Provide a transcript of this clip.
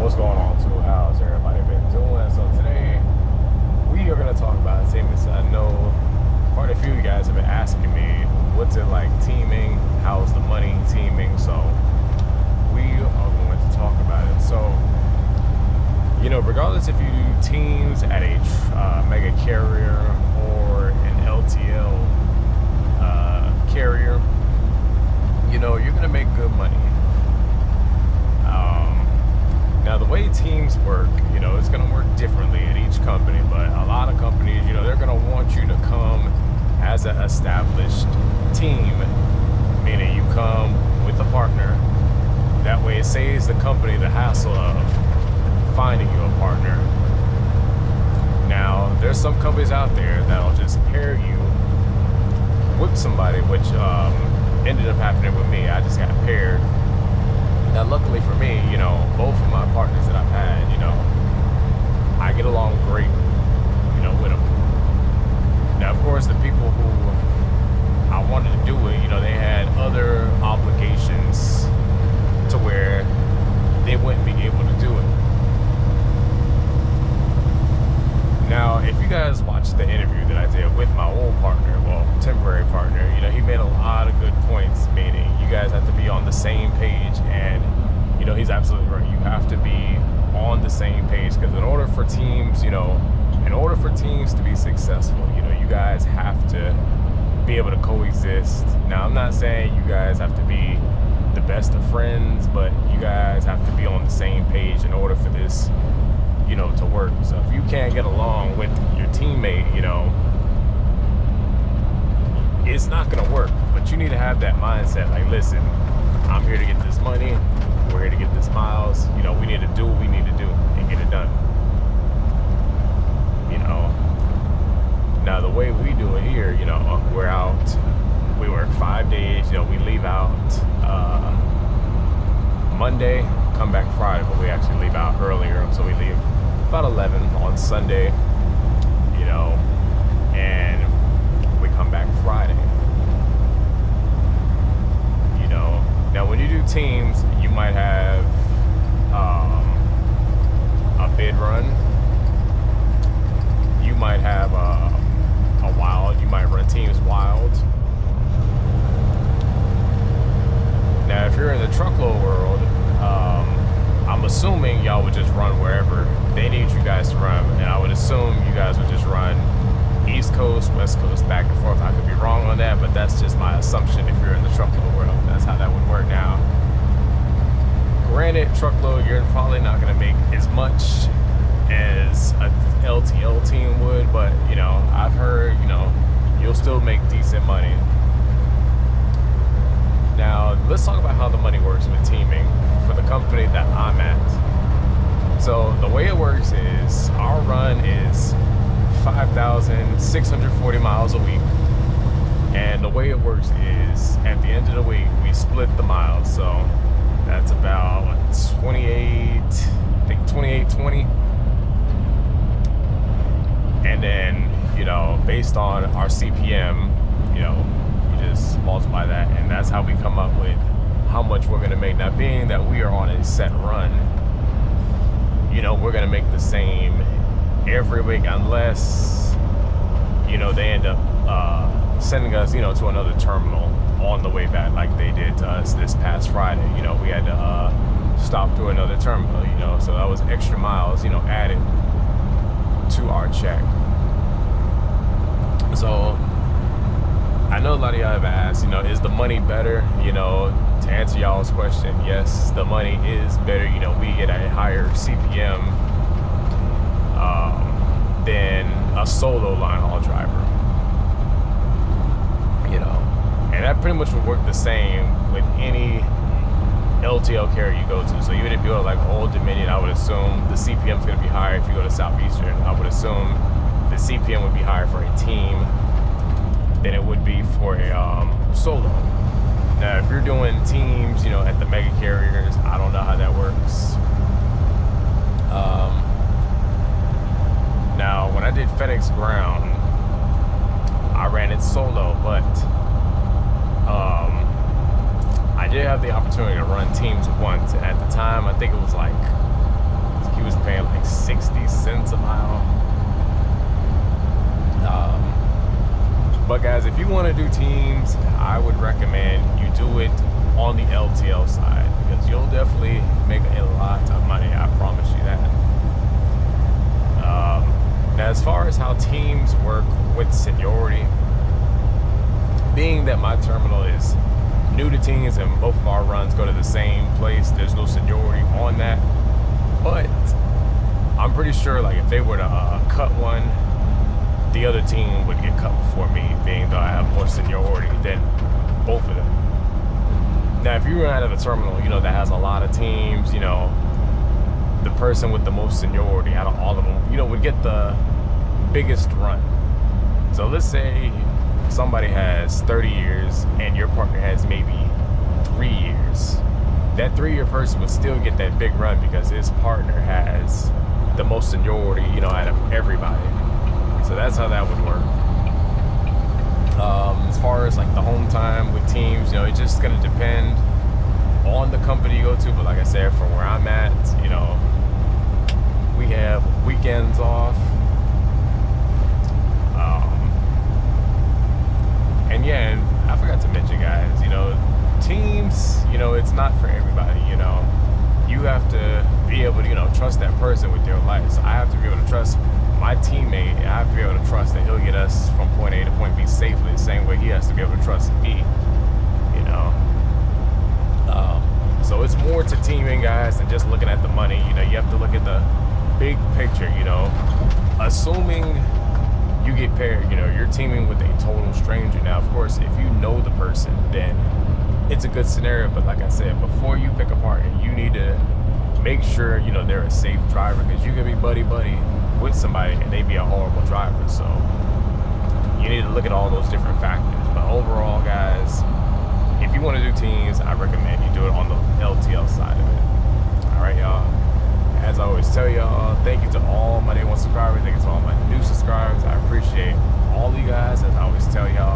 What's going on, too? How's everybody been doing? So today we are going to talk about teaming. I know quite a few of you guys have been asking me, what's it like teaming? How's the money teaming? So we are going to talk about it. So, regardless if you do teams at a mega carrier or an LTL carrier, you're going to make good money. Now, the way teams work, it's going to work differently at each company, but a lot of companies, they're going to want you to come as an established team, meaning you come with a partner. That way it saves the company the hassle of finding you a partner. Now, there's some companies out there that'll just pair you with somebody, which ended up happening with me. I just got paired. Now, luckily for me, both of my partners that I've had, I get along great, with them. Now, of course, the people who I wanted to do it, they had other obligations to where they wouldn't be able to do it. Now, if you guys watched the interview that I did with my old partner, well, temporary partner, he made a lot of good points, meaning you guys have to be on the same page, and he's absolutely right. You have to be on the same page, because in order for teams to be successful, you guys have to be able to coexist. Now, I'm not saying you guys have to be the best of friends, but you guys have to be on the same page in order for this, to work. So if you can't get along with your teammate, it's not gonna work. But you need to have that mindset, like, listen, I'm here to get this money, we're here to get this miles, we need to do what we need to do and get it done. Now the way we do it here, we're out, we work 5 days, we leave out Monday, come back Friday, but we actually leave out earlier, so we leave about 11 on Sunday, and we come back Friday. Now when you do teams, you might have a bid run, you might have a wild, you might run teams wild. Now if you're in the truckload world, I'm assuming y'all would just run wherever they need you guys to run, and I would assume you guys would just run East Coast, West Coast, back and forth. I could be wrong on that, but that's just my assumption if you're in the truckload world. That's how that would work. Now, granted, truckload, you're probably not going to make as much as a LTL team would, but, I've heard, you'll still make decent money. Now, let's talk about how the money works with teaming for the company that I'm at. So the way it works is our run is 5,640 miles a week. And the way it works is at the end of the week, we split the miles. So that's about 2820. And then, based on our CPM, you just multiply that, and that's how we come up with how much we're going to make. Now, being that we are on a set run, we're going to make the same every week, unless, they end up sending us, to another terminal on the way back, like they did to us this past Friday. We had to stop through another terminal, so that was extra miles, added to our check. So I know a lot of y'all have asked, is the money better? To answer y'all's question, yes, the money is better. We get a higher CPM than a solo line haul driver. And that pretty much would work the same with any LTL carrier you go to. So even if you go to like Old Dominion, I would assume the CPM is going to be higher. If you go to Southeastern, I would assume the CPM would be higher for a team than it would be for a solo. Now, if you're doing teams, at the mega carriers, I don't know how that works. Now, when I did FedEx Ground, I ran it solo, but I did have the opportunity to run teams once, and at the time, I think it was like guys, if you want to do teams, I would recommend you do it on the LTL side, because you'll definitely make a lot of money. I promise you that. Now, as far as how teams work with seniority, being that my terminal is new to teams and both of our runs go to the same place, there's no seniority on that. But I'm pretty sure, like, if they were to cut one, the other team would get cut before me, being that I have more seniority than both of them. Now, if you run out of a terminal, you know, that has a lot of teams, you know, the person with the most seniority out of all of them, you know, would get the biggest run. So let's say somebody has 30 years and your partner has maybe 3 years. That 3-year person would still get that big run because his partner has the most seniority, you know, out of everybody. So that's how that would work. As far as like the home time with teams, you know, it's just gonna depend on the company you go to. But like I said, from where I'm at, you know, we have weekends off. And yeah, and I forgot to mention, guys, you know, teams, you know, it's not for everybody. You know, you have to be able to, you know, trust that person with your life. So I have to be able to trust my teammate, and I have to be able to trust that he'll get us from point A to point B safely, the same way he has to be able to trust me, you know. So it's more to teaming, guys, than just looking at the money. You know, you have to look at the big picture, you know. Assuming you get paired, you know, you're teaming with a total stranger. Now, of course, if you know the person, then it's a good scenario. But like I said, before you pick a partner, you need to make sure, you know, they're a safe driver, because you can be buddy-buddy with somebody and they be a horrible driver. So you need to look at all those different factors. But overall, guys, if you want to do teams, I recommend you do it on the LTL side of it. All right, y'all. As I always tell y'all, thank you to all my day one subscribers. Thank you to all my new subscribers. I appreciate all of you guys. As I always tell y'all,